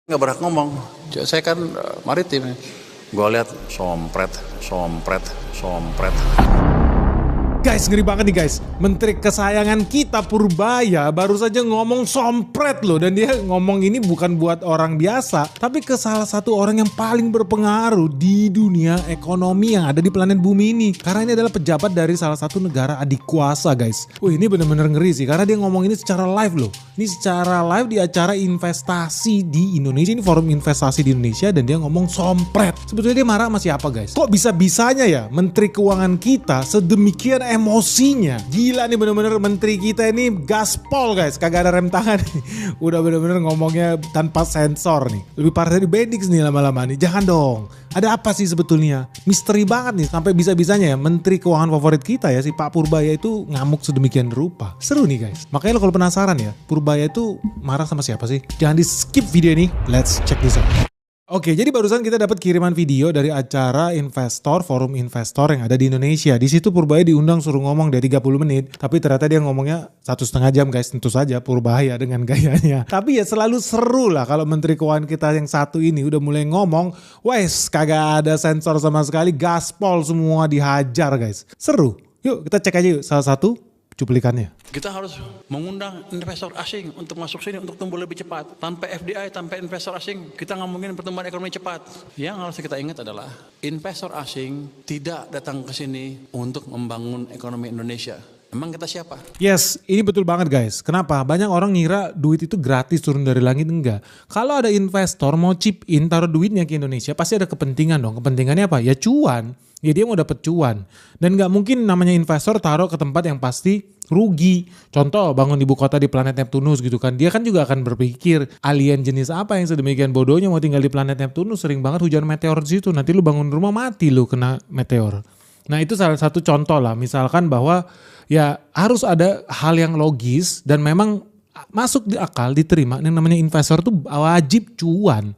Nggak berhak ngomong. Saya kan maritim. Gue lihat sompret. Guys, ngeri banget nih guys. Menteri kesayangan kita Purbaya baru saja ngomong sompret loh. Dan dia ngomong ini bukan buat orang biasa, tapi ke salah satu orang yang paling berpengaruh di dunia ekonomi yang ada di planet bumi ini. Karena ini adalah pejabat dari salah satu negara adik kuasa guys. Ini bener-bener ngeri sih, karena dia ngomong ini secara live loh. Ini secara live di acara investasi di Indonesia. Ini forum investasi di Indonesia dan dia ngomong sompret. Sebetulnya dia marah sama siapa guys? Kok bisa-bisanya ya Menteri Keuangan kita sedemikian emosinya? Gila nih bener-bener menteri kita ini gaspol guys, kagak ada rem tangan. Udah bener-bener ngomongnya tanpa sensor nih. Lebih parah dari Bedix nih lama-lama nih. Jangan dong. Ada apa sih sebetulnya? Misteri banget nih, sampai bisa-bisanya ya Menteri Keuangan favorit kita ya si Pak Purbaya itu ngamuk sedemikian rupa. Seru nih guys. Makanya lo kalau penasaran ya, Purbaya itu marah sama siapa sih? Jangan di skip video ini. Let's check this out. Oke, jadi barusan kita dapat kiriman video dari acara investor, forum investor yang ada di Indonesia. Di situ Purbaya diundang suruh ngomong dari 30 menit, tapi ternyata dia ngomongnya 1,5 jam guys. Tentu saja Purbaya dengan gayanya. Tapi ya selalu seru lah kalau Menteri Keuangan kita yang satu ini udah mulai ngomong, wes kagak ada sensor sama sekali, gaspol semua dihajar guys. Seru. Yuk kita cek aja yuk salah satu cuplikannya. Kita harus mengundang investor asing untuk masuk sini untuk tumbuh lebih cepat. Tanpa FDI, tanpa investor asing, kita ngomongin pertumbuhan ekonomi cepat. Yang harus kita ingat adalah investor asing tidak datang ke sini untuk membangun ekonomi Indonesia. Emang kita siapa? Yes, ini betul banget guys. Kenapa? Banyak orang ngira duit itu gratis turun dari langit. Enggak. Kalau ada investor mau chip in taruh duitnya ke Indonesia, pasti ada kepentingan dong. Kepentingannya apa? Ya cuan. Ya dia mau dapet cuan. Dan gak mungkin namanya investor taruh ke tempat yang pasti rugi. Contoh bangun ibu kota di planet Neptunus gitu kan. Dia kan juga akan berpikir alien jenis apa yang sedemikian bodohnya mau tinggal di planet Neptunus. Sering banget hujan meteor di situ. Nanti lu bangun rumah mati lu kena meteor. Nah itu salah satu contoh lah. Misalkan bahwa ya harus ada hal yang logis dan memang masuk di akal diterima. Yang namanya investor tuh wajib cuan.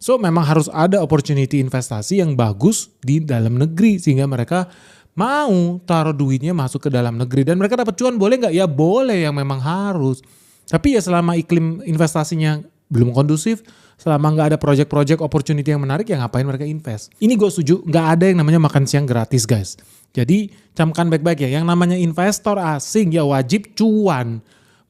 So memang harus ada opportunity investasi yang bagus di dalam negeri sehingga mereka mau taruh duitnya masuk ke dalam negeri dan mereka dapat cuan. Boleh nggak? Ya boleh, yang memang harus. Tapi ya selama iklim investasinya belum kondusif, selama nggak ada project-project opportunity yang menarik, ya ngapain mereka invest? Ini gue setuju, nggak ada yang namanya makan siang gratis guys. Jadi camkan baik-baik ya, yang namanya investor asing ya wajib cuan.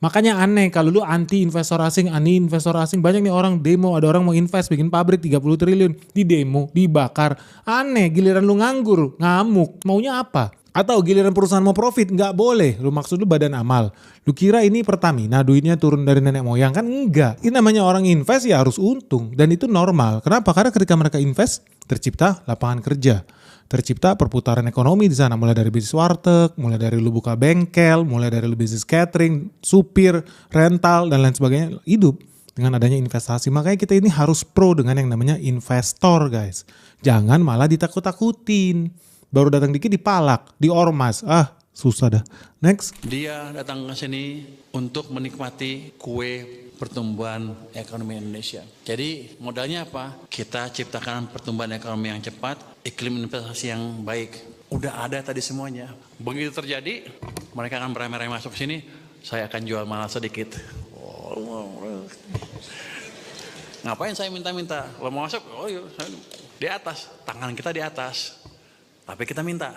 Makanya aneh kalau lu anti investor asing, banyak nih orang demo, ada orang mau invest bikin pabrik 30 triliun, di demo, dibakar. Aneh, giliran lu nganggur, ngamuk, maunya apa? Atau giliran perusahaan mau profit, nggak boleh. Lu maksud lu badan amal. Lu kira ini Pertamina duitnya turun dari nenek moyang? Kan enggak. Ini namanya orang invest ya harus untung dan itu normal. Kenapa? Karena ketika mereka invest tercipta lapangan kerja. Tercipta perputaran ekonomi di sana, mulai dari bisnis warteg, mulai dari lu buka bengkel, mulai dari lu bisnis catering, supir, rental dan lain sebagainya, hidup dengan adanya investasi. Makanya kita ini harus pro dengan yang namanya investor guys. Jangan malah ditakut-takutin. Baru datang dikit dipalak, diormas. Susah dah. Next. Dia datang ke sini untuk menikmati kue pertumbuhan ekonomi Indonesia. Jadi modalnya apa? Kita ciptakan pertumbuhan ekonomi yang cepat, iklim investasi yang baik. Udah ada tadi semuanya. Begitu terjadi, mereka akan beramai-ramai masuk sini. Saya akan jual mahal sedikit. Ngapain saya minta-minta? Kalau mau masuk, di atas. Tangan kita di atas. Tapi kita minta.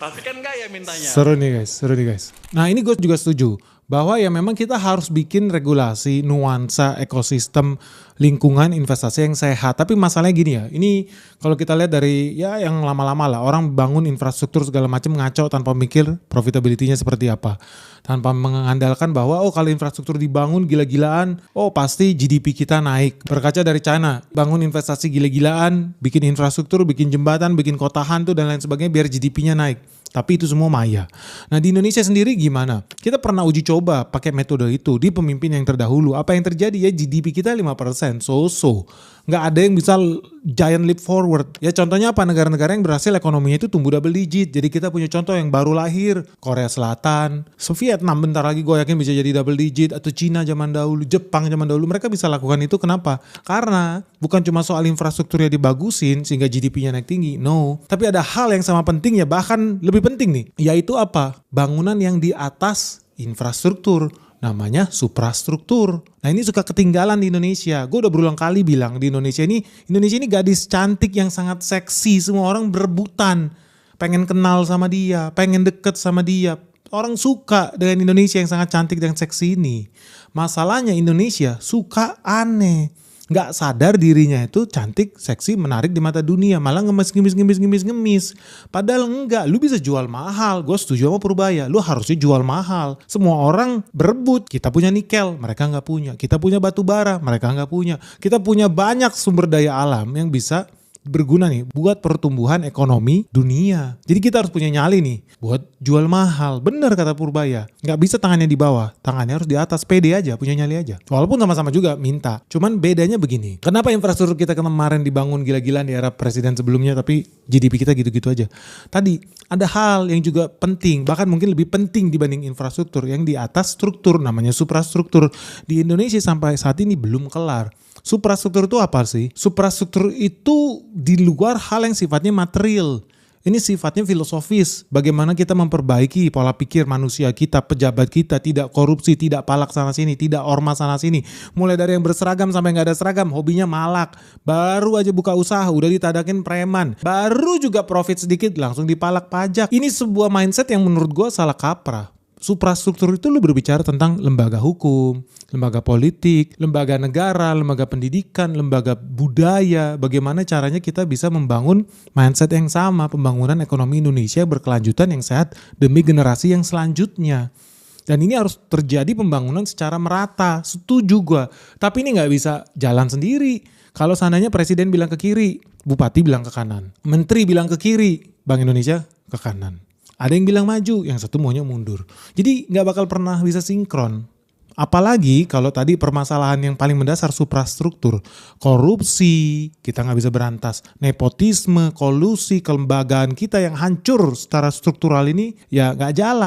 Tapi kan enggak ya mintanya. Seru nih guys. Nah ini gue juga setuju. Bahwa ya memang kita harus bikin regulasi, nuansa, ekosistem, lingkungan investasi yang sehat. Tapi masalahnya gini ya, ini kalau kita lihat dari ya yang lama-lama lah, orang bangun infrastruktur segala macam ngaco tanpa mikir profitability-nya seperti apa. Tanpa mengandalkan bahwa kalau infrastruktur dibangun gila-gilaan, pasti GDP kita naik. Berkaca dari China, bangun investasi gila-gilaan, bikin infrastruktur, bikin jembatan, bikin kota hantu dan lain sebagainya biar GDP-nya naik. Tapi itu semua maya. Nah di Indonesia sendiri gimana? Kita pernah uji coba pakai metode itu di pemimpin yang terdahulu. Apa yang terjadi ya GDP kita 5%. So. Nggak ada yang bisa giant leap forward. Ya contohnya apa? Negara-negara yang berhasil ekonominya itu tumbuh double digit. Jadi kita punya contoh yang baru lahir. Korea Selatan, Vietnam bentar lagi gue yakin bisa jadi double digit. Atau Cina zaman dahulu, Jepang zaman dahulu. Mereka bisa lakukan itu kenapa? Karena bukan cuma soal infrastrukturnya dibagusin sehingga GDP-nya naik tinggi. No. Tapi ada hal yang sama pentingnya, bahkan lebih penting nih. Yaitu apa? Bangunan yang di atas infrastruktur. namanya suprastruktur. Nah ini suka ketinggalan di Indonesia. Gue udah berulang kali bilang di Indonesia ini gadis cantik yang sangat seksi. Semua orang berebutan, pengen kenal sama dia, pengen deket sama dia. Orang suka dengan Indonesia yang sangat cantik dan seksi ini. Masalahnya Indonesia suka aneh. Nggak sadar dirinya itu cantik, seksi, menarik di mata dunia. Malah ngemis. Padahal enggak, lu bisa jual mahal. Gue setuju sama Purbaya, lu harusnya jual mahal. Semua orang berebut, kita punya nikel, mereka nggak punya. Kita punya batu bara, mereka nggak punya. Kita punya banyak sumber daya alam yang bisa berguna nih buat pertumbuhan ekonomi dunia. Jadi kita harus punya nyali nih buat jual mahal. Bener kata Purbaya, nggak bisa tangannya di bawah, tangannya harus di atas, pede aja, punya nyali aja. Walaupun sama-sama juga minta, cuman bedanya begini. Kenapa infrastruktur kita kemarin dibangun gila-gilaan di era presiden sebelumnya tapi GDP kita gitu-gitu aja. Tadi ada hal yang juga penting, bahkan mungkin lebih penting dibanding infrastruktur, yang di atas struktur, namanya suprastruktur. Di Indonesia sampai saat ini belum kelar. Suprastruktur itu apa sih? Suprastruktur itu di luar hal yang sifatnya material. Ini sifatnya filosofis. Bagaimana kita memperbaiki pola pikir manusia kita, pejabat kita, tidak korupsi, tidak palak sana sini, tidak ormas sana sini. Mulai dari yang berseragam sampai gak ada seragam, hobinya malak. Baru aja buka usaha, udah ditadakin preman. Baru juga profit sedikit, langsung dipalak pajak. Ini sebuah mindset yang menurut gue salah kaprah. Suprastruktur itu lu berbicara tentang lembaga hukum, lembaga politik, lembaga negara, lembaga pendidikan, lembaga budaya. Bagaimana caranya kita bisa membangun mindset yang sama, pembangunan ekonomi Indonesia berkelanjutan yang sehat demi generasi yang selanjutnya. Dan ini harus terjadi pembangunan secara merata, setuju gue. Tapi ini gak bisa jalan sendiri. Kalau seandainya presiden bilang ke kiri, bupati bilang ke kanan, menteri bilang ke kiri, Bank Indonesia ke kanan. Ada yang bilang maju, yang satu maunya mundur. Jadi gak bakal pernah bisa sinkron. Apalagi kalau tadi permasalahan yang paling mendasar suprastruktur. Korupsi, kita gak bisa berantas. Nepotisme, kolusi, kelembagaan kita yang hancur secara struktural ini ya gak jalan.